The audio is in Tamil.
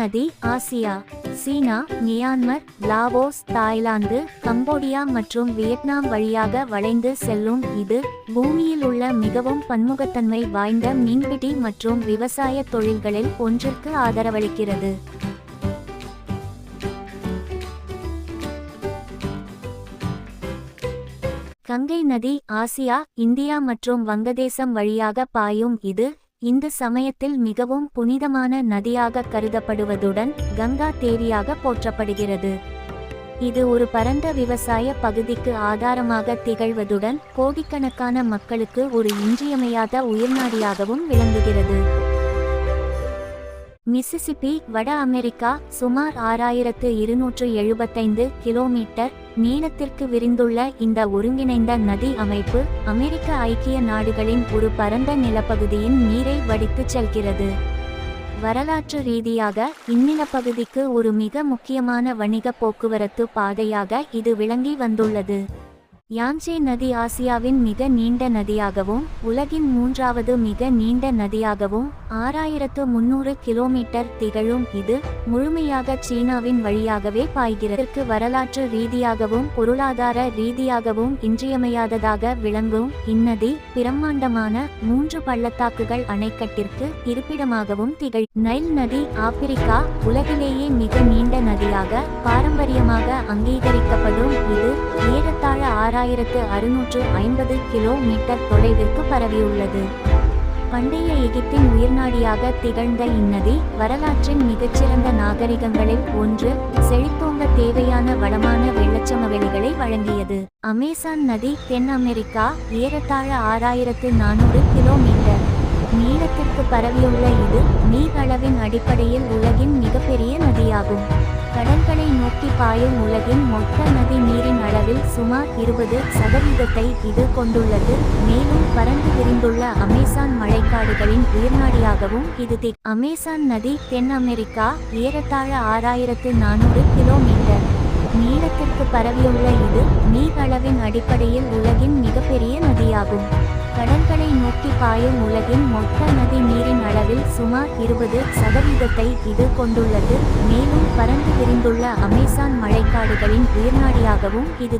நதி ஆசியா, சீனா, மியான்மர், லாவோஸ், தாய்லாந்து, கம்போடியா மற்றும் வியட்நாம் வழியாக வளைந்து செல்லும் இது பூமியில் உள்ள மிகவும் பன்முகத்தன்மை வாய்ந்த மீன்பிடி மற்றும் விவசாய தொழில்களில் ஒன்றிற்கு ஆதரவளிக்கிறது. கங்கை நதி ஆசியா, இந்தியா மற்றும் வங்கதேசம் வழியாக பாயும் இது இந்து சமயத்தில் மிகவும் புனிதமான நதியாக கருதப்படுவதுடன் கங்கா தேவியாக போற்றப்படுகிறது. இது ஒரு பரந்த விவசாய பகுதிக்கு ஆதாரமாக திகழ்வதுடன் கோடிக்கணக்கான மக்களுக்கு ஒரு இன்றியமையாத உயிர்நாடியாகவும் விளங்குகிறது. மிசிசிப்பி, வட அமெரிக்கா, சுமார் 6275 கிலோமீட்டர் நீளத்திற்கு விரிந்துள்ள இந்த ஒருங்கிணைந்த நதி அமைப்பு அமெரிக்க ஐக்கிய நாடுகளின் ஒரு பரந்த நிலப்பகுதியின் நீரை வடித்துச் செல்கிறது. வரலாற்று ரீதியாக இந்நிலப்பகுதிக்கு ஒரு மிக முக்கியமான வணிக போக்குவரத்து பாதையாக இது விளங்கி வந்துள்ளது. யாங்சே நதி ஆசியாவின் மிக நீண்ட நதியாகவும் உலகின் 3வது மிக நீண்ட நதியாகவும் 6300 கிலோமீட்டர் திகழும் இது முழுமையாக சீனாவின் வழியாகவே பாய்கிறது. வரலாற்று ரீதியாகவும் பொருளாதார ரீதியாகவும் இன்றியமையாததாக விளங்கும் இந்நதி பிரம்மாண்டமான 3 பள்ளத்தாக்குகள் அணைக்கட்டிற்கு இருப்பிடமாகவும் திகழ். நைல் நதி ஆப்பிரிக்கா, உலகிலேயே மிக நீண்ட நதியாக பாரம்பரியமாக அங்கீகரிக்கப்படும் இது ஏறத்தாழ 6650 கிலோமீட்டர் தொலைவிற்கு பரவியுள்ளது. பண்டைய எகிப்தின் உயிர்நாடியாக திகழ்ந்த இந்நதி வரலாற்றின் மிகச்சிறந்த நாகரிகங்களில் ஒன்று செழித்தோங்க தேவையான வளமான வெள்ளச்சமவெளிகளை வழங்கியது. அமேசான் நதி தென் அமெரிக்கா, ஏறத்தாழ 6400 கிலோமீட்டர் நீளத்திற்கு பரவியுள்ள இது நீர் அளவின் அடிப்படையில் உலகின் மிகப்பெரிய நதியாகும். கடல்களை நோக்கி பாயும் உலகின் மொத்த நதி நீரின் அளவில் சுமார் 20% இது கொண்டுள்ளது. மேலும் பரந்து விரிந்துள்ள அமேசான் மழைக்காடுகளின் உயிர்நாடியாகவும் இது அமேசான் நதி தென் அமெரிக்கா, ஏறத்தாழ 6400 கிலோமீட்டர் நீளத்திற்கு பரவியுள்ள இது நீர் அளவின் அடிப்படையில் உலகின் மிகப்பெரிய நதியாகும். கடல்களை நோக்கி பாயும் உலகின் மொத்த நதி நீரின் அளவில் சுமார் 20% இது கொண்டுள்ளது. மேலும் பரந்து விரிந்துள்ள அமேசான் மழைக்காடுகளின் உயிர்நாடியாகவும் இது